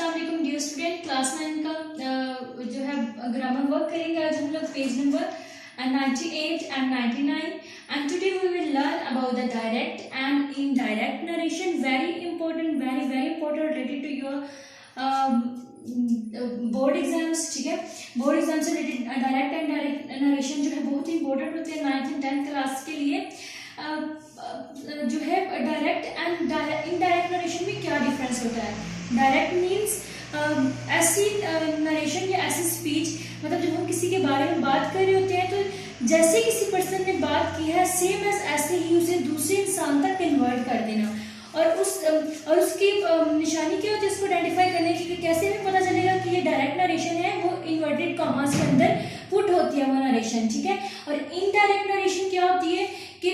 अस्सलाम वालेकुम dear student. Class 9 का जो है ग्रामर वर्क करेंगे आज हम लोग page number 98 and 99 and today we will learn about the direct and indirect narration. Very important related to your board exams. ठीक है, बोर्ड एग्जाम से related direct and direct narration जो है बहुत ही इंपॉर्टेंट होते हैं 9th and 10th क्लास के लिए। जो है डायरेक्ट एंड इनडायरेक्ट नरेशन में क्या डिफरेंस होता है। डायरेक्ट मीन्स ऐसी नरेशन या ऐसी स्पीच, मतलब जब हम किसी के बारे में बात कर रहे होते हैं तो जैसे किसी पर्सन ने बात की है सेम एज ऐसे ही उसे दूसरे इंसान तक कन्वर्ट कर देना। और उसकी निशानी क्या होती है, इसको आइडेंटिफाई करने की कैसे हमें पता चलेगा कि ये डायरेक्ट नरेशन है, वो इन्वर्टेड कॉमास के अंदर पुट होती है वो नरेशन। ठीक है, और इनडायरेक्ट नरेशन क्या होती है कि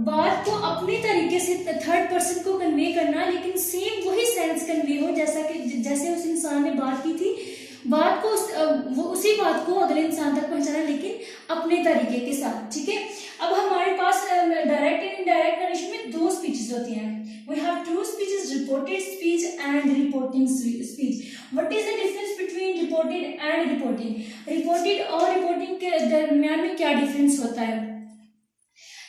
बात को अपने तरीके से थर्ड पर्सन को कन्वे करना, लेकिन सेम वही सेंस कन्वे हो जैसे उस इंसान ने बात की थी, बात को वो उसी बात को अगले इंसान तक पहुंचाना, लेकिन अपने तरीके के साथ। ठीक है, अब हमारे पास डायरेक्ट एंड इनडायरेक्ट नरेशन में दो स्पीचेस होती हैं। We have two speeches, reported speech and reporting speech. What is the difference between reported and reporting? Reported और reporting के दरमियान में क्या डिफरेंस होता है?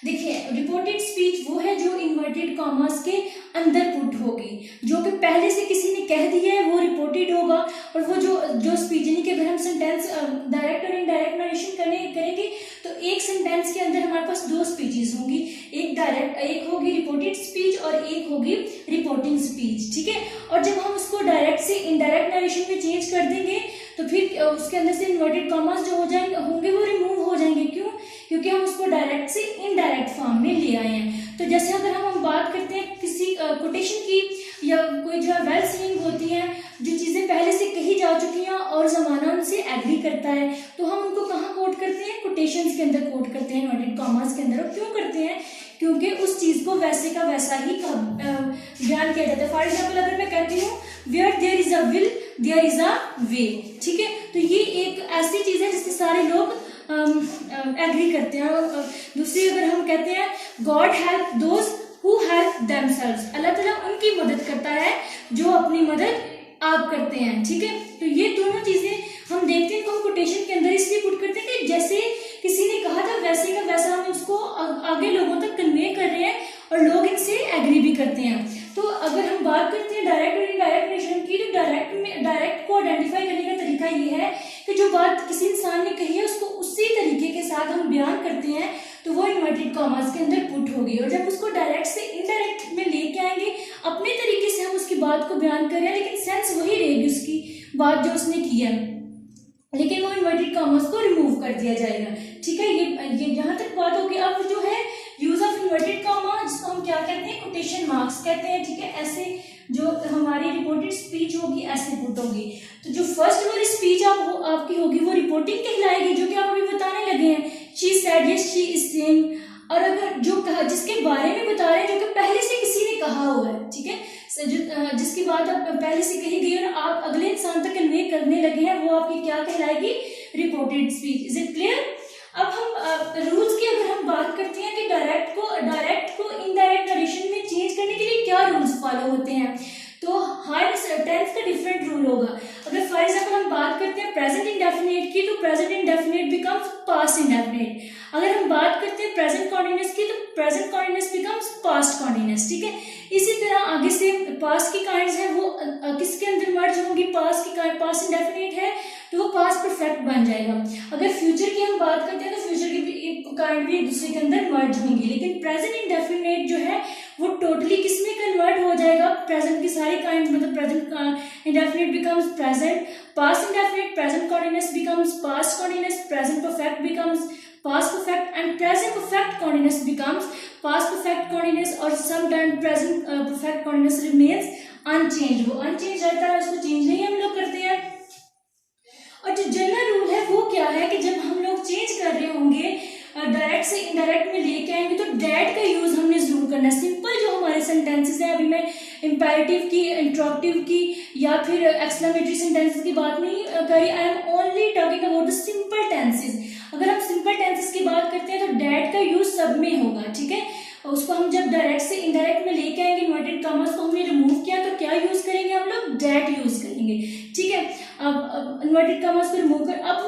देखिए, रिपोर्टेड स्पीच वो है जो इन्वर्टेड कॉमास के अंदर पुट होगी, जो कि पहले से किसी ने कह दिया है वो रिपोर्टेड होगा। और वो जो स्पीच, यानी कि अगर हम सेंटेंस डायरेक्ट और इनडायरेक्ट नरेशन करेंगे तो एक सेंटेंस के अंदर हमारे पास दो स्पीचेस होंगी, एक होगी रिपोर्टेड स्पीच और एक होगी रिपोर्टिंग स्पीच। ठीक है, और जब हम उसको डायरेक्ट से इनडायरेक्ट नरेशन में चेंज कर देंगे तो फिर उसके अंदर से इन्वर्टेड कॉमास जो होंगे वो रिमूव हो जाएंगे। क्यों? क्योंकि हम उसको डायरेक्ट से इनडायरेक्ट फॉर्म में ले आए हैं। तो जैसे अगर हम बात करते हैं किसी कोटेशन की, या कोई जो वेल सीइंग होती है, जो चीजें पहले से कही जा चुकी हैं और जमाना उनसे एग्री करता है, तो हम उनको कहाँ कोट करते हैं? कोटेशंस के अंदर कोट करते हैं, इन्वर्टेड कॉमास के अंदर। और क्यों करते हैं? क्योंकि उस चीज को वैसे का वैसा ही बयान किया जाता है। फॉर एग्जाम्पल अगर मैं कहती हूँ where there is a will there is a way, ठीक है, तो ये एक ऐसी चीज है जिससे सारे लोग एग्री करते हैं। दूसरी अगर हम कहते हैं God help those who help themselves, Allah ताला उनकी मदद करता है जो अपनी मदद आप करते हैं। ठीक है, तो ये दोनों चीजें हम देखते हैं, तो हम कोटेशन के अंदर इसलिए पुट करते हैं कि जैसे किसी ने कहा था वैसे का वैसा हम उसको आगे लोगों तक कन्वे कर रहे हैं और लोग इनसे एग्री भी करते हैं। तो अगर हम बात करते हैं डायरेक्ट और इनडायरेक्ट नरेशन की, तो डायरेक्ट को आइडेंटिफाई करने का तरीका ये है कि जो बात किसी इंसान ने कही है उसको उसी तरीके के साथ हम बयान करते हैं तो वो इन्वर्टेड कॉमास के अंदर पुट होगी। और जब उसको डायरेक्ट से इनडायरेक्ट में लेके आएंगे, अपने तरीके से हम उसकी बात को बयान कर रहे हैं, लेकिन सेंस वही रहेगी उसकी बात जो उसने की है, लेकिन वो इन्वर्टेड कॉमास को रिमूव कर दिया जाएगा। ठीक है, ये यहाँ तक बात होगी। अब जो है यूज ऑफ इन्वर्टेड कॉमा, जिसको हम क्या कहते हैं? कोटेशन मार्क्स कहते हैं। ठीक है, ऐसे जो हमारी रिपोर्टेड स्पीच होगी ऐसे पुट होगी। तो जो फर्स्ट वाली स्पीच आपकी होगी वो रिपोर्टिंग कहलाएगी, जो कि आप अभी बताने लगे हैं, she said, yes she is saying. और अगर जो कहा जिसके बारे में बता रहे हैं, जो कि पहले से किसी ने कहा हुआ है, ठीक है, जिसकी बात अब पहले से कही गई और आप अगले इंसान तक कन्वे करने लगे हैं, वो आपकी क्या कहलाएगी? Reported speech. Is it clear? अब हम रूल्स की अगर हम बात करते हैं कि डायरेक्ट को इनडायरेक्ट नरेशन में चेंज करने के लिए क्या रूल्स फॉलो होते हैं, तो हर टेंस का डिफरेंट रूल होगा। अगर फॉर एग्जाम्पल हम बात करते हैं प्रेजेंट इंडेफिनिट की, तो present indefinite becomes past indefinite. अगर हम बात करते हैं प्रेजेंट कॉन्टिन्यूअस की, तो present continuous becomes past continuous. ठीक है, इसी तरह आगे से पास्ट की काइंड्स हैं वो किसके अंदर मर्ज होंगी? पास्ट की पास्ट इंडेफिनिट है तो वो पास्ट परफेक्ट बन जाएगा। अगर फ्यूचर की हम बात करते हैं तो फ्यूचर की काइंड भी एक दूसरे के अंदर मर्ज होंगी, लेकिन प्रेजेंट इंडेफिनिट जो है वो टोटली किसमें कन्वर्ट हो जाएगा? प्रेजेंट की सारी काइंड, मतलब present indefinite becomes present, past indefinite, present continuous becomes past continuous, present perfect becomes past perfect, and present perfect continuous becomes past perfect continuous, और sometimes present perfect continuous remains unchanged। वो unchanged रहता है, उसको change नहीं हम लोग करते हैं। और जो जनरल रूल है वो क्या है कि जब हम लोग चेंज कर रहे होंगे, डायरेक्ट से इनडायरेक्ट में लेके आएंगे, तो डेट का यूज हमने जरूर करना है। सिंपल जो हमारे सेंटेंसेस हैं, अभी मैं इंपेरेटिव की, इंट्रोगेटिव की या फिर एक्सक्लेमेटरी सेंटेंसेस की बात नहीं करी, I am only talking about the simple tenses. अगर हम सिंपल टेंसेस की बात करते हैं तो डेट का यूज सब में होगा। ठीक है, उसको हम जब डायरेक्ट से इनडायरेक्ट में लेके आएंगे, इन्वर्टेड कॉमास को हमने रिमूव किया, तो क्या यूज करेंगे हम लोग? डेट यूज करेंगे। लिखेंगे, ठीक है। अब इन्वर्टेड कॉमास को रिमूव कर, अब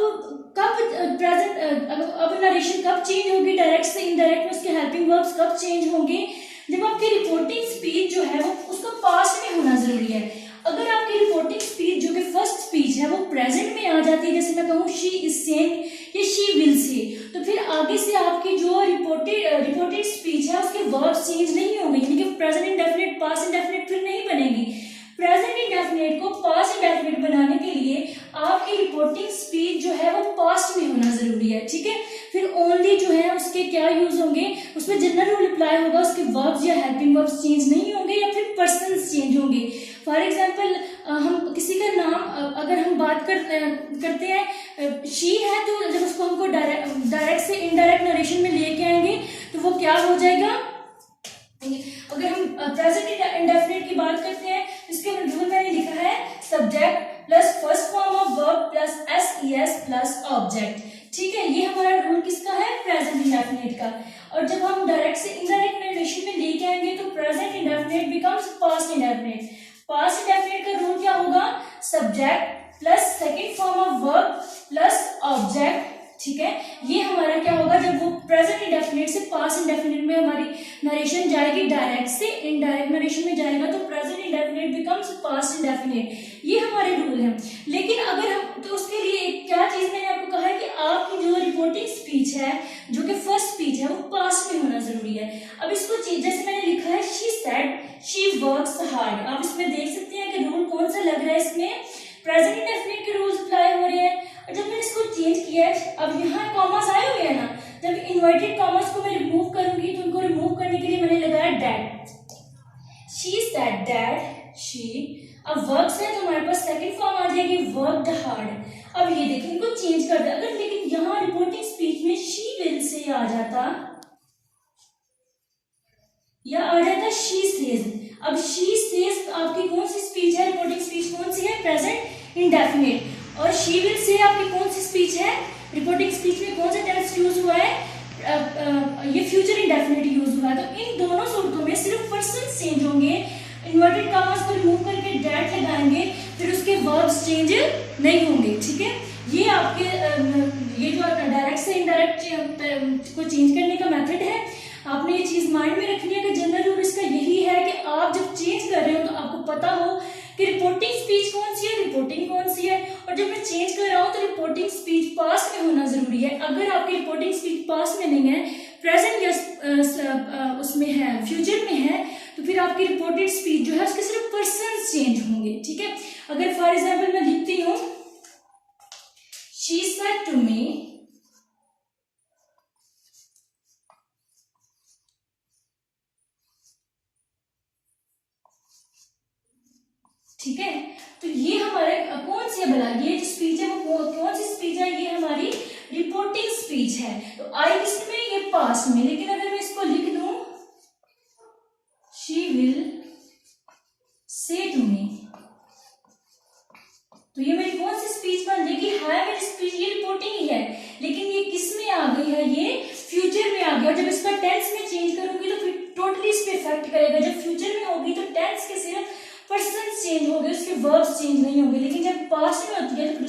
कब प्रेजेंट, अब नरेशन कब चेंज होगी डायरेक्ट से इनडायरेक्ट में, उसके हेल्पिंग वर्ब्स कब चेंज होंगे, जब आपकी रिपोर्टिंग स्पीच जो है वो उसका पास्ट में होना जरूरी है। अगर आपकी रिपोर्टिंग स्पीच जो कि फर्स्ट स्पीच है वो प्रेजेंट में आ जाती है, जैसे मैं कहूँ शी इज सेइंग या शी विल से, तो फिर आगे से आपकी जो रिपोर्टेड स्पीच है उसके वर्ब्स चेंज नहीं होंगे, यानी कि प्रेजेंट इंडेफिनिट पास्ट इंडेफिनिट फिर नहीं बनेगी। प्रेजेंट इंडेफिनिट को पास्ट इंडेफिनिट बनाने के लिए आपकी रिपोर्टिंग स्पीच जो है वो पास्ट में होना जरूरी है, ठीक है। फिर ओनली जो है उसके क्या यूज होंगे, उसमें जनरल रूल अप्लाई होगा, उसके वर्ब्स या हेल्पिंग वर्ब्स चेंज नहीं होंगे या फिर पर्सन्स चेंज होंगे। फॉर एग्जाम्पल हम किसी का नाम अगर हम बात करते हैं शी है, तो जब उसको हमको डायरेक्ट से इनडायरेक्ट नरेशन में लेके आएंगे तो वो क्या हो जाएगा। अगर हम प्रेजेंट इंडेफिनिट की बात करते हैं, इसके रूल मैंने लिखा है subject plus first form of verb plus S plus object, ठीक है। ये हमारा रूल किसका है, प्रेजेंट इंडेफिनिट का। और जब हम डायरेक्ट से इनडायरेक्ट नरेशन में लेके आएंगे तो present indefinite becomes past indefinite. Past indefinite का रूल क्या होगा, subject plus second form of verb plus object, ठीक है। ये हमारा क्या होगा, जब वो प्रेजेंट इंडेफिनिट से पास्ट इंडेफिनिट में हमारी नरेशन जाएगी, डायरेक्ट से इनडायरेक्ट नरेशन में जाएगा तो present indefinite becomes past indefinite. ये हमारे रूल हैं। लेकिन अगर हम, तो उसके लिए क्या चीज मैंने आपको कहा है कि आपकी जो रिपोर्टिंग स्पीच है जो कि फर्स्ट स्पीच है वो पास्ट में होना जरूरी है। अब इसको जैसे मैंने लिखा है she said she works hard, आप इसमें देख सकते हैं कि रूल कौन सा लग रहा है, इसमें प्रेजेंट इंडेफिनिट के रूल्स अप्लाई हो रहे हैं। और जब मैंने इसको चेंज किया है, अब यहाँ कॉमास आए हुए हैं ना, जब इन्वर्टेड कॉमास को मैं रिमूव करूंगी तो उनको रिमूव करने के लिए मैंने लगाया that, she said that she, अब वर्क्स है तो हमारे पास सेकंड फॉर्म आ जाएगी वर्कड हार्ड। अब ये देखिए इनको चेंज कर दिया, अगर लेकिन यहाँ रिपोर्टिंग स्पीच में शी विल से आ जाता या आ जाता शी सेज। अब शी सेज आपकी कौन सी स्पीच है, रिपोर्टिंग स्पीच कौन सी है, प्रेजेंट इंडेफिनिट। और शी विल से आपकी कौन सी स्पीच है, रिपोर्टिंग स्पीच में कौन सा टेंस यूज हुआ है, ये फ्यूचर इंडेफिनिट यूज हुआ है। तो इन दोनों सूरतों में सिर्फ पर्सन चेंज होंगे, इन्वर्टेड कॉमास को रिमूव करके डैट लगाएंगे, फिर उसके वर्ब्स चेंज नहीं होंगे, ठीक है। ये आपके ये जो डायरेक्ट से इनडायरेक्ट को चेंज करने का मेथड है, आपने ये चीज माइंड में रखनी है कि जनरल रूल इसका यही है कि आप जब चेंज कर रहे हो तो आपको पता हो कि रिपोर्टिंग स्पीच कौन सी है, रिपोर्टिंग कौन सी है। और जब मैं चेंज कर रहा हूँ तो रिपोर्टिंग स्पीच पास्ट में होना जरूरी है। अगर आपकी रिपोर्टिंग स्पीच पास्ट में नहीं है, प्रेजेंट या उसमें है, फ्यूचर में है, तो फिर आपकी रिपोर्टेड स्पीच जो है उसके सिर्फ पर्सन चेंज होंगे, ठीक है। अगर फॉर एग्जाम्पल मैं लिखती हूँ शी सेड टू मी, ठीक है, तो ये हमारे कौन सी है भला, ये जो स्पीच है वो कौन सी स्पीच है, ये हमारी रिपोर्टिंग स्पीच है। तो आई किसमें, ये पास्ट में। लेकिन अगर मैं इसको लिख दूं she will say to me, तो ये मेरी कौन सी स्पीच बन जाएगी, है मेरी स्पीच, ये रिपोर्टिंग ही है, लेकिन ये किस में आ गई है, ये फ्यूचर में आ गया। और जब इसका टेंस में चेंज करूंगी तो फिर टोटली इस पे इफेक्ट करेगा। जब फ्यूचर में होगी तो टेंस के सिर्फ पर्सन चेंज हो गए, उसके वर्ब्स चेंज नहीं होंगे। लेकिन जब पास्ट में होती है तो फिर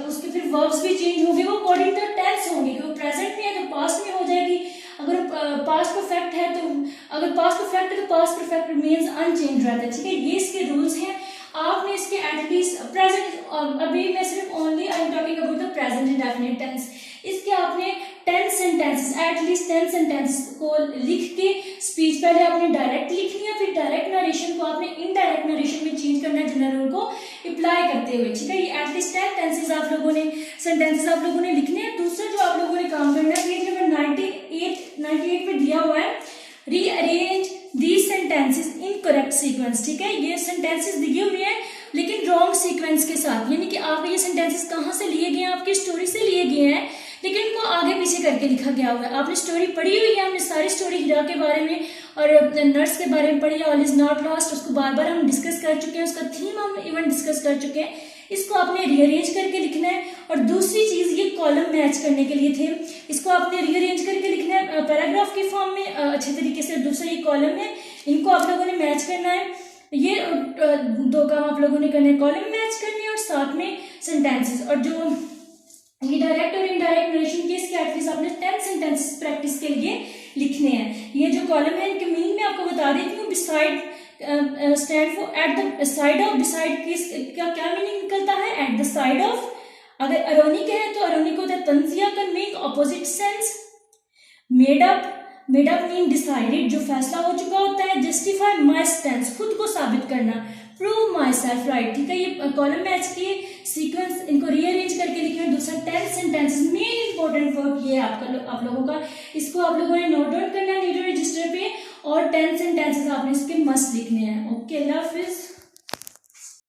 उसके फिर वर्ब्स भी चेंज होंगे, वो अकॉर्डिंग टू टेंस होंगे, क्योंकि प्रेजेंट में है तो पास्ट में हो जाएगी। अगर पास्ट परफेक्ट है तो पास्ट परफेक्ट रिमेन्स अनचेंज रहता है, ठीक है। ये इसके रूल्स हैं। आपने इसके एटलीस्ट प्रेजेंट, अभी मैं सिर्फ only I am talking about the present indefinite tense, इसके आपने 10 सेंटेंसेस, एटलीस्ट 10 सेंटेंसेस को लिख के स्पीच पहले आपने डायरेक्ट लिखनी है, फिर डायरेक्ट नरेशन को आपने इनडायरेक्ट नरेशन में चेंज करना है जनरल रूल को अप्लाई करते हुए, ठीक है। ये एटलीस्ट 10 सेंटेंसेस आप लोगों ने लिखने हैं। दूसरा जो आप लोगों ने काम करना है, पेज नंबर 98 पे दिया हुआ है, rearrange these sentences in correct sequence, ठीक है। ये सेंटेंसेस दिए हुए हैं लेकिन रॉन्ग सीक्वेंस के साथ, यानी कि आप ये सेंटेंसेस कहाँ से लिए गए हैं, आपकी स्टोरी से लिए गए हैं, लेकिन उनको आगे पीछे करके लिखा गया हुआ है। आपने स्टोरी पढ़ी हुई है, हमने सारी स्टोरी हीरा के बारे में और नर्स के बारे में पढ़ी है, ऑल इज नॉट लॉस्ट, उसको बार बार हम डिस्कस कर चुके हैं, उसका थीम हम इवन डिस्कस कर चुके हैं। इसको आपने रीअरेंज करके लिखना है। और दूसरी चीज, ये कॉलम मैच करने के लिए थे, इसको आपने रीअरेंज करके लिखना है पैराग्राफ की फॉर्म में अच्छे तरीके से। दूसरा ये कॉलम है, इनको आप लोगों ने मैच करना है। ये दो काम आप लोगों ने करने, कॉलम मैच करने और साथ में सेंटेंसेस। और जो ये डायरेक्ट और इनडायरेक्ट नरेशन के इसके एटलीस्ट आपने 10 सेंटेंसेस प्रैक्टिस के लिए लिखने हैं। ये जो कॉलम है इनके मीनिंग में आपको बता देती हूँ। Beside stand for at the side of, beside का क्या मीनिंग निकलता है, एट द साइड ऑफ। अगर अरोनिक है तो अरोनिक होता है तंजिया conveying opposite sense. Made up, made up mean decided, जो फैसला हो चुका होता है। जस्टिफाई माई स्टैंड, खुद को साबित करना। प्रूव माई सेल्फ राइट, ठीक है। ये कॉलम मैच की सीक्वेंस इनको रीअरेंज करके लिखे हैं। दूसरा 10 सेंटेंसेस, मेन इंपॉर्टेंट वर्क ये आप लोगों का, इसको आप लोगों ने नोट डाउन करना है नीडो रजिस्टर पे, और 10 सेंटेंसेस आपने इसके मस्ट लिखने हैं। ओके, अल्लाह हाफिज।